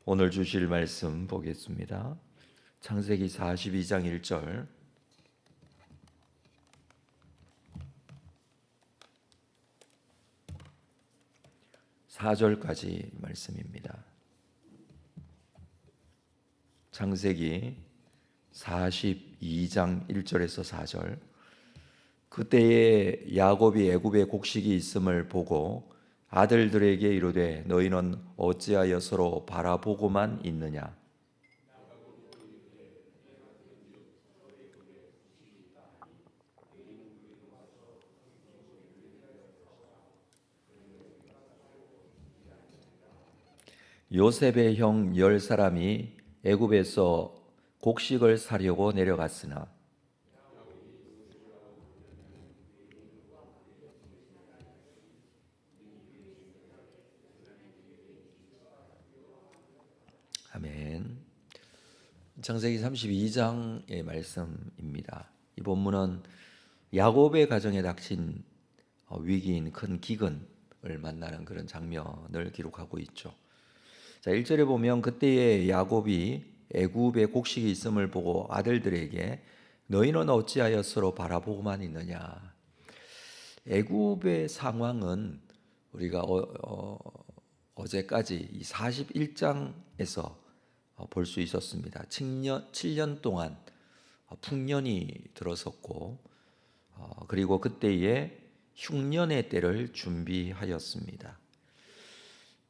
오늘 주실 말씀 보겠습니다. 창세기 42장 1절 4절까지 말씀입니다. 창세기 42장 1절에서 4절. 그때에 야곱이 애굽에 곡식이 있음을 보고 아들들에게 이르되 너희는 어찌하여 서로 바라보고만 있느냐. 요셉의 형 10사람이 애굽에서 곡식을 사려고 내려갔으나 아멘. 창세기 32장의 말씀입니다. 이 본문은 야곱의 가정에 닥친 위기인 큰 기근을 만나는 그런 장면을 기록하고 있죠. 자, 1절에 보면 그때에 야곱이 애굽에 곡식이 있음을 보고 아들들에게 너희는 어찌하여 서로 바라보고만 있느냐. 애굽의 상황은 우리가 어제까지 이 41장에서 볼 수 있었습니다. 7년 동안 풍년이 들어섰고 그리고 그때에 흉년의 때를 준비하였습니다.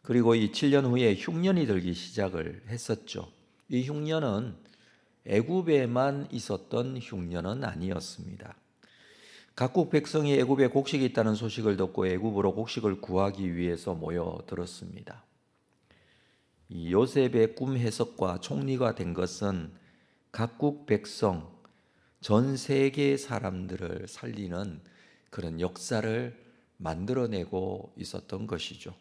그리고 이 7년 후에 흉년이 들기 시작을 했었죠. 이 흉년은 애굽에만 있었던 흉년은 아니었습니다. 각국 백성이 애굽에 곡식이 있다는 소식을 듣고 애굽으로 곡식을 구하기 위해서 모여들었습니다. 이 요셉의 꿈 해석과 총리가 된 것은 각국 백성, 전 세계 사람들을 살리는 그런 역사를 만들어내고 있었던 것이죠.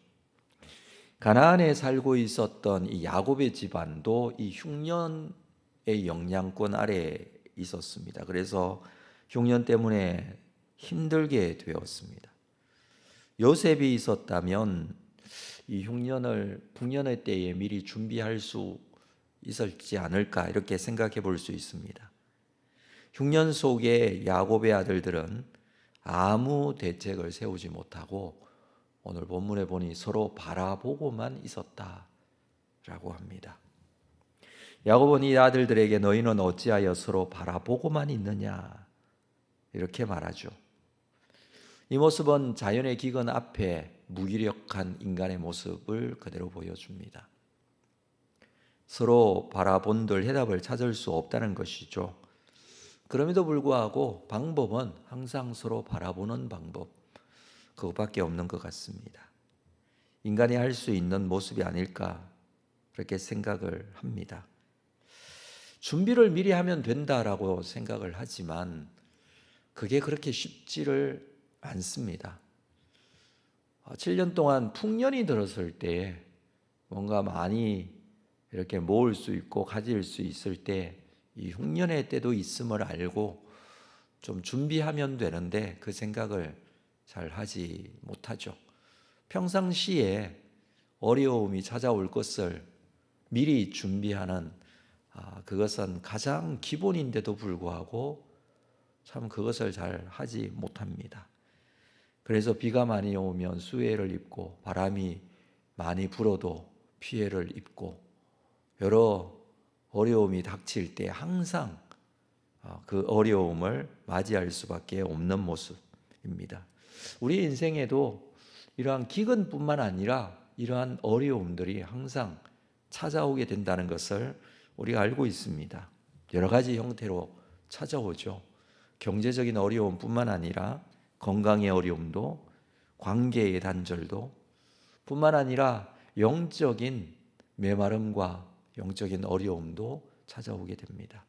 가나안에 살고 있었던 이 야곱의 집안도 이 흉년의 영향권 아래에 있었습니다. 그래서 흉년 때문에 힘들게 되었습니다. 요셉이 있었다면 이 풍년의 때에 미리 준비할 수 있었지 않을까 이렇게 생각해 볼 수 있습니다. 흉년 속에 야곱의 아들들은 아무 대책을 세우지 못하고 오늘 본문에 보니 서로 바라보고만 있었다라고 합니다. 야곱은 이 아들들에게 너희는 어찌하여 서로 바라보고만 있느냐 이렇게 말하죠. 이 모습은 자연의 기근 앞에 무기력한 인간의 모습을 그대로 보여줍니다. 서로 바라본들 해답을 찾을 수 없다는 것이죠. 그럼에도 불구하고 방법은 항상 서로 바라보는 방법, 그것밖에 없는 것 같습니다. 인간이 할 수 있는 모습이 아닐까 그렇게 생각을 합니다. 준비를 미리 하면 된다라고 생각을 하지만 그게 그렇게 쉽지를 않습니다. 7년 동안 풍년이 들었을 때 뭔가 많이 이렇게 모을 수 있고 가질 수 있을 때 이 흉년의 때도 있음을 알고 좀 준비하면 되는데 그 생각을 잘 하지 못하죠. 평상시에 어려움이 찾아올 것을 미리 준비하는 그것은 가장 기본인데도 불구하고 참 그것을 잘 하지 못합니다. 그래서 비가 많이 오면 수해를 입고 바람이 많이 불어도 피해를 입고 여러 어려움이 닥칠 때 항상 그 어려움을 맞이할 수밖에 없는 모습입니다. 우리 인생에도 이러한 기근뿐만 아니라 이러한 어려움들이 항상 찾아오게 된다는 것을 우리가 알고 있습니다. 여러 가지 형태로 찾아오죠. 경제적인 어려움뿐만 아니라 건강의 어려움도, 관계의 단절도 뿐만 아니라 영적인 메마름과 영적인 어려움도 찾아오게 됩니다.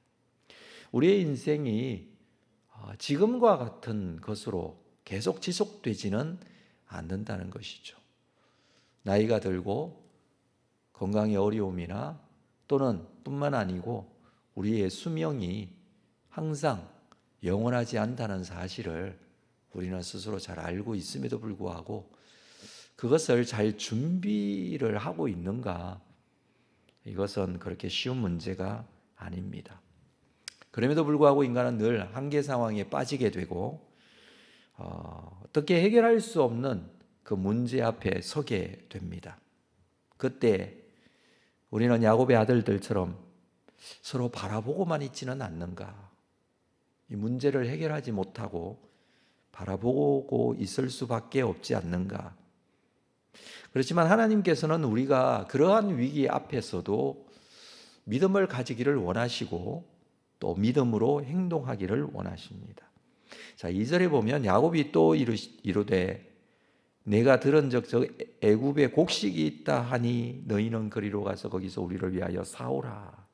우리의 인생이 지금과 같은 것으로 계속 지속되지는 않는다는 것이죠. 나이가 들고 건강의 어려움이나 또는 뿐만 아니고 우리의 수명이 항상 영원하지 않다는 사실을 우리는 스스로 잘 알고 있음에도 불구하고 그것을 잘 준비를 하고 있는가 이것은 그렇게 쉬운 문제가 아닙니다. 그럼에도 불구하고 인간은 늘 한계 상황에 빠지게 되고 어떻게 해결할 수 없는 그 문제 앞에 서게 됩니다. 그때 우리는 야곱의 아들들처럼 서로 바라보고만 있지는 않는가? 이 문제를 해결하지 못하고 바라보고 있을 수밖에 없지 않는가? 그렇지만 하나님께서는 우리가 그러한 위기 앞에서도 믿음을 가지기를 원하시고 또 믿음으로 행동하기를 원하십니다. 자, 2절에 보면 야곱이 또 이르되 내가 들은 적 애굽에 곡식이 있다 하니 너희는 그리로 가서 거기서 우리를 위하여 사오라.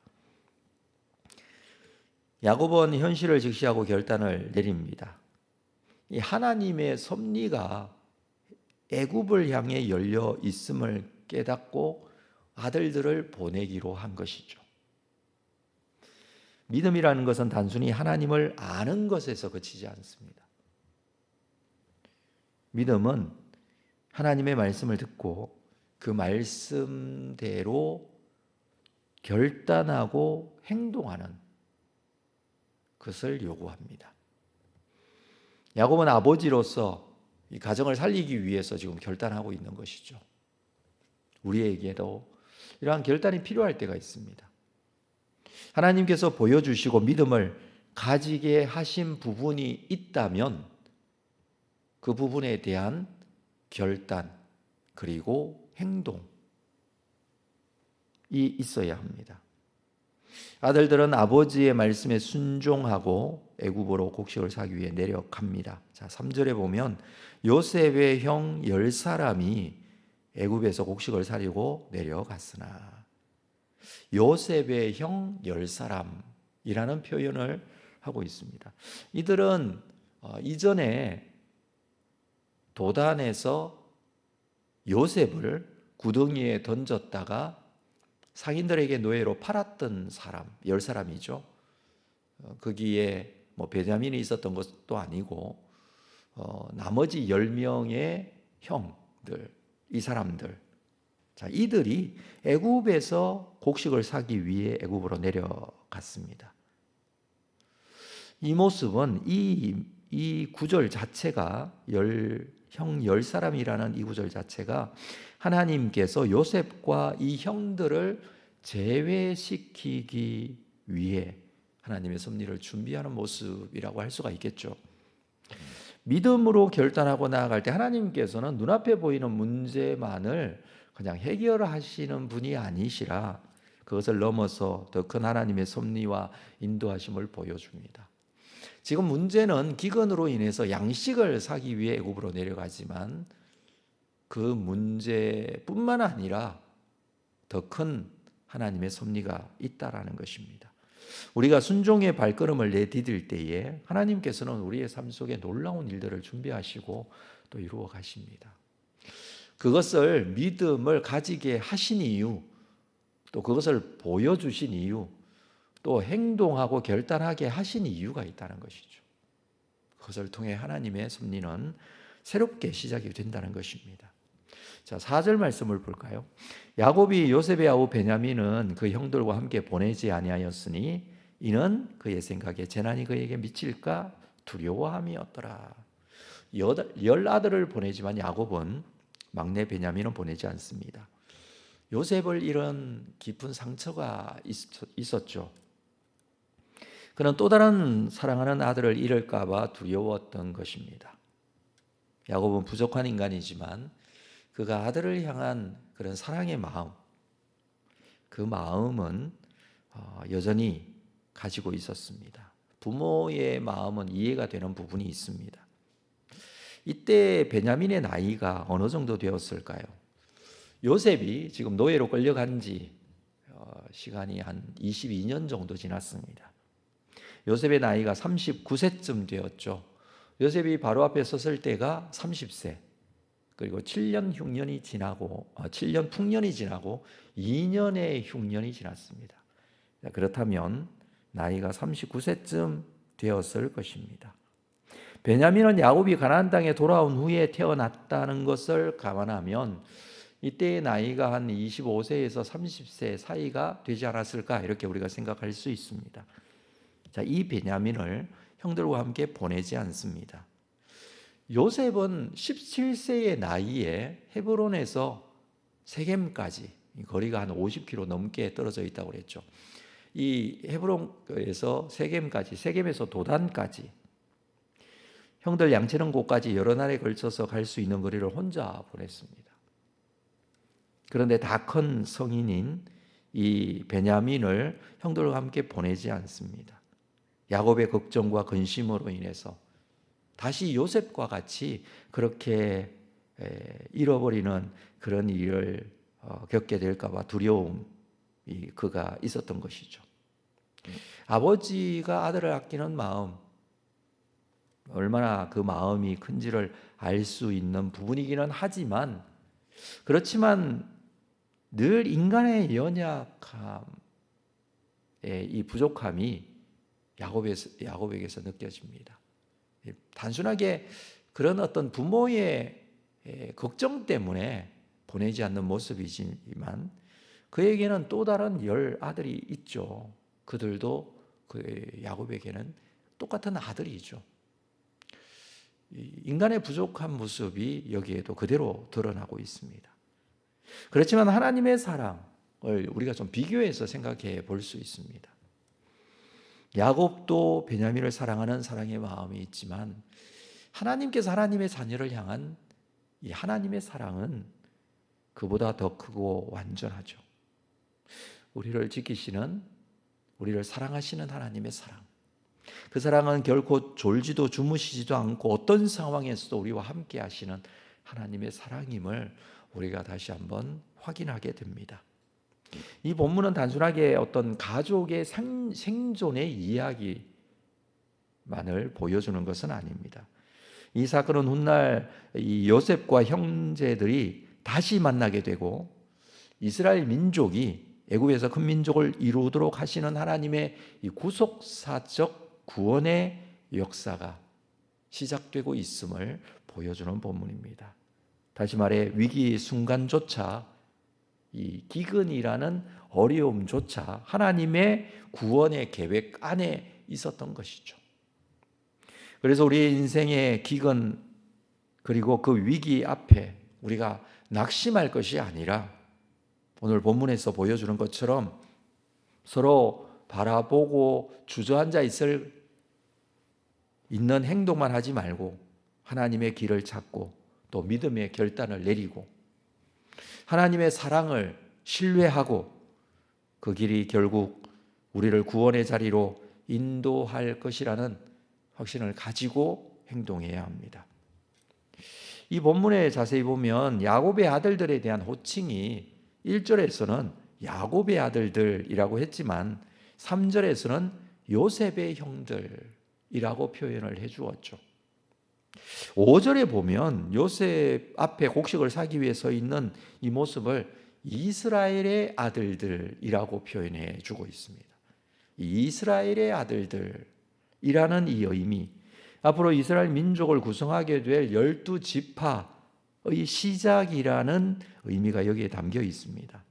야곱은 현실을 직시하고 결단을 내립니다. 이 하나님의 섭리가 애굽을 향해 열려 있음을 깨닫고 아들들을 보내기로 한 것이죠. 믿음이라는 것은 단순히 하나님을 아는 것에서 그치지 않습니다. 믿음은 하나님의 말씀을 듣고 그 말씀대로 결단하고 행동하는 것을 요구합니다. 야곱은 아버지로서 이 가정을 살리기 위해서 지금 결단하고 있는 것이죠. 우리에게도 이러한 결단이 필요할 때가 있습니다. 하나님께서 보여주시고 믿음을 가지게 하신 부분이 있다면 그 부분에 대한 결단 그리고 행동이 있어야 합니다. 아들들은 아버지의 말씀에 순종하고 애굽으로 곡식을 사기 위해 내려갑니다. 자, 3절에 보면 요셉의 형 10사람이 애굽에서 곡식을 사려고 내려갔으나 요셉의 형 10사람이라는 표현을 하고 있습니다. 이들은 이전에 도단에서 요셉을 구덩이에 던졌다가 상인들에게 노예로 팔았던 사람 10사람이죠. 거기에 베냐민이 있었던 것도 아니고 나머지 10명의 형들, 이 사람들, 자, 이들이 애굽에서 곡식을 사기 위해 애굽으로 내려갔습니다. 이 모습은 이 구절 자체가 형 10사람이라는 이 구절 자체가 하나님께서 요셉과 이 형들을 제외시키기 위해 하나님의 섭리를 준비하는 모습이라고 할 수가 있겠죠. 믿음으로 결단하고 나아갈 때 하나님께서는 눈앞에 보이는 문제만을 그냥 해결하시는 분이 아니시라 그것을 넘어서 더 큰 하나님의 섭리와 인도하심을 보여줍니다. 지금 문제는 기근으로 인해서 양식을 사기 위해 애굽으로 내려가지만 그 문제뿐만 아니라 더 큰 하나님의 섭리가 있다라는 것입니다. 우리가 순종의 발걸음을 내디딜 때에 하나님께서는 우리의 삶 속에 놀라운 일들을 준비하시고 또 이루어 가십니다. 그것을 믿음을 가지게 하신 이유, 또 그것을 보여주신 이유, 또 행동하고 결단하게 하신 이유가 있다는 것이죠. 그것을 통해 하나님의 섭리는 새롭게 시작이 된다는 것입니다. 자, 4절 말씀을 볼까요? 야곱이 요셉의 아우 베냐민은 그 형들과 함께 보내지 아니하였으니 이는 그의 생각에 재난이 그에게 미칠까 두려워함이었더라. 10아들을 보내지만 야곱은 막내 베냐민은 보내지 않습니다. 요셉을 잃은 깊은 상처가 있었죠. 그는 또 다른 사랑하는 아들을 잃을까 봐 두려웠던 것입니다. 야곱은 부족한 인간이지만 그가 아들을 향한 그런 사랑의 마음, 그 마음은 여전히 가지고 있었습니다. 부모의 마음은 이해가 되는 부분이 있습니다. 이때 베냐민의 나이가 어느 정도 되었을까요? 요셉이 지금 노예로 끌려간 지 시간이 한 22년 정도 지났습니다. 요셉의 나이가 39세쯤 되었죠. 요셉이 바로 앞에 섰을 때가 30세. 그리고 7년 흉년이 지나고 7년 풍년이 지나고 2년의 흉년이 지났습니다. 그렇다면 나이가 39세쯤 되었을 것입니다. 베냐민은 야곱이 가나안 땅에 돌아온 후에 태어났다는 것을 감안하면 이때의 나이가 한 25세에서 30세 사이가 되지 않았을까 이렇게 우리가 생각할 수 있습니다. 자, 이 베냐민을 형들과 함께 보내지 않습니다. 요셉은 17세의 나이에 헤브론에서 세겜까지 거리가 한 50km 넘게 떨어져 있다고 그랬죠. 이 헤브론에서 세겜까지, 세겜에서 도단까지 형들 양치는 곳까지 여러 날에 걸쳐서 갈 수 있는 거리를 혼자 보냈습니다. 그런데 다 큰 성인인 이 베냐민을 형들과 함께 보내지 않습니다. 야곱의 걱정과 근심으로 인해서 다시 요셉과 같이 그렇게 잃어버리는 그런 일을 겪게 될까 봐 두려움이 그가 있었던 것이죠. 아버지가 아들을 아끼는 마음, 얼마나 그 마음이 큰지를 알 수 있는 부분이기는 하지만, 그렇지만 늘 인간의 연약함의 이 부족함이 야곱에게서 느껴집니다. 단순하게 그런 어떤 부모의 걱정 때문에 보내지 않는 모습이지만 그에게는 또 다른 10 아들이 있죠. 그들도 야곱에게는 똑같은 아들이죠. 인간의 부족한 모습이 여기에도 그대로 드러나고 있습니다. 그렇지만 하나님의 사랑을 우리가 좀 비교해서 생각해 볼 수 있습니다. 야곱도 베냐민을 사랑하는 사랑의 마음이 있지만 하나님께서 하나님의 자녀를 향한 이 하나님의 사랑은 그보다 더 크고 완전하죠. 우리를 지키시는, 우리를 사랑하시는 하나님의 사랑, 그 사랑은 결코 졸지도 주무시지도 않고 어떤 상황에서도 우리와 함께 하시는 하나님의 사랑임을 우리가 다시 한번 확인하게 됩니다. 이 본문은 단순하게 어떤 가족의 생존의 이야기만을 보여주는 것은 아닙니다. 이 사건은 훗날 이 요셉과 형제들이 다시 만나게 되고 이스라엘 민족이 애굽에서 큰 민족을 이루도록 하시는 하나님의 이 구속사적 구원의 역사가 시작되고 있음을 보여주는 본문입니다. 다시 말해 위기 순간조차 이 기근이라는 어려움조차 하나님의 구원의 계획 안에 있었던 것이죠. 그래서 우리의 인생의 기근 그리고 그 위기 앞에 우리가 낙심할 것이 아니라 오늘 본문에서 보여주는 것처럼 서로 바라보고 주저앉아 있는 행동만 하지 말고 하나님의 길을 찾고 또 믿음의 결단을 내리고 하나님의 사랑을 신뢰하고 그 길이 결국 우리를 구원의 자리로 인도할 것이라는 확신을 가지고 행동해야 합니다. 이 본문에 자세히 보면 야곱의 아들들에 대한 호칭이 1절에서는 야곱의 아들들이라고 했지만 3절에서는 요셉의 형들이라고 표현을 해 주었죠. 5절에 보면 요셉 앞에 곡식을 사기 위해 서 있는 이 모습을 이스라엘의 아들들이라고 표현해 주고 있습니다. 이스라엘의 아들들이라는 이 의미, 앞으로 이스라엘 민족을 구성하게 될 12지파의 시작이라는 의미가 여기에 담겨 있습니다.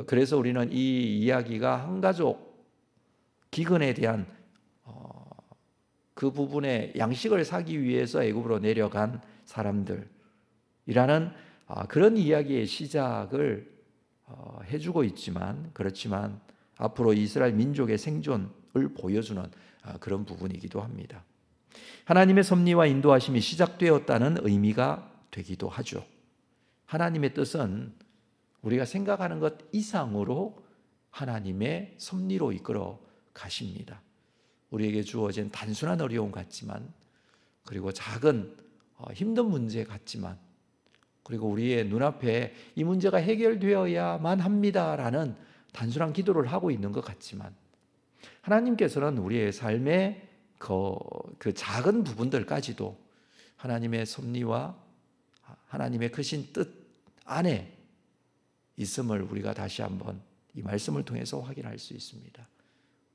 그래서 우리는 이 이야기가 한가족 기근에 대한 그 부분에 양식을 사기 위해서 애굽으로 내려간 사람들이라는 그런 이야기의 시작을 해주고 있지만, 그렇지만 앞으로 이스라엘 민족의 생존을 보여주는 그런 부분이기도 합니다. 하나님의 섭리와 인도하심이 시작되었다는 의미가 되기도 하죠. 하나님의 뜻은 우리가 생각하는 것 이상으로 하나님의 섭리로 이끌어 가십니다. 우리에게 주어진 단순한 어려움 같지만, 그리고 작은 힘든 문제 같지만, 그리고 우리의 눈앞에 이 문제가 해결되어야만 합니다라는 단순한 기도를 하고 있는 것 같지만, 하나님께서는 우리의 삶의 그 작은 부분들까지도 하나님의 섭리와 하나님의 크신 뜻 안에 있음을 우리가 다시 한번 이 말씀을 통해서 확인할 수 있습니다.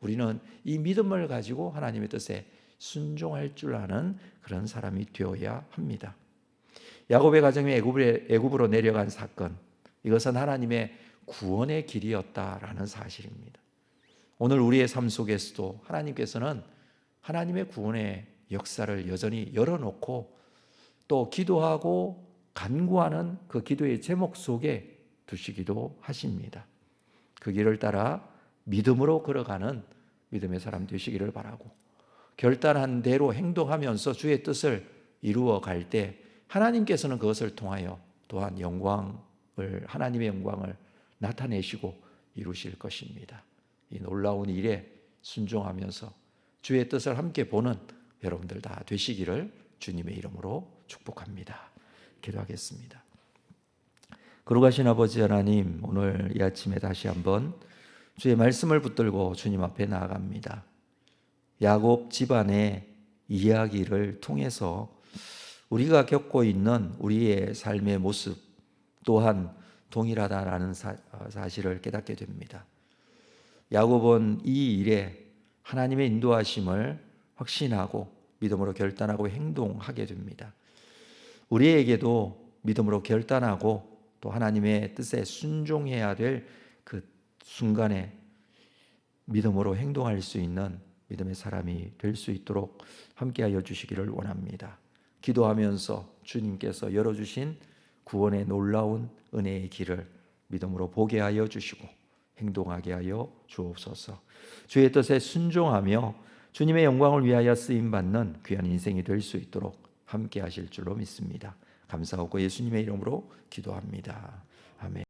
우리는 이 믿음을 가지고 하나님의 뜻에 순종할 줄 아는 그런 사람이 되어야 합니다. 야곱의 가정이 애굽으로 내려간 사건, 이것은 하나님의 구원의 길이었다라는 사실입니다. 오늘 우리의 삶 속에서도 하나님께서는 하나님의 구원의 역사를 여전히 열어놓고 또 기도하고 간구하는 그 기도의 제목 속에 두시기도 하십니다. 그 길을 따라 믿음으로 걸어가는 믿음의 사람 되시기를 바라고, 결단한 대로 행동하면서 주의 뜻을 이루어 갈 때 하나님께서는 그것을 통하여 또한 하나님의 영광을 나타내시고 이루실 것입니다. 이 놀라운 일에 순종하면서 주의 뜻을 함께 보는 여러분들 다 되시기를 주님의 이름으로 축복합니다. 기도하겠습니다. 거룩하신 아버지 하나님, 오늘 이 아침에 다시 한번 주의 말씀을 붙들고 주님 앞에 나아갑니다. 야곱 집안의 이야기를 통해서 우리가 겪고 있는 우리의 삶의 모습 또한 동일하다라는 사실을 깨닫게 됩니다. 야곱은 이 일에 하나님의 인도하심을 확신하고 믿음으로 결단하고 행동하게 됩니다. 우리에게도 믿음으로 결단하고 또 하나님의 뜻에 순종해야 될 그 순간에 믿음으로 행동할 수 있는 믿음의 사람이 될 수 있도록 함께하여 주시기를 원합니다. 기도하면서 주님께서 열어주신 구원의 놀라운 은혜의 길을 믿음으로 보게 하여 주시고 행동하게 하여 주옵소서. 주의 뜻에 순종하며 주님의 영광을 위하여 쓰임받는 귀한 인생이 될 수 있도록 함께 하실 줄로 믿습니다. 감사하고 예수님의 이름으로 기도합니다. 아멘.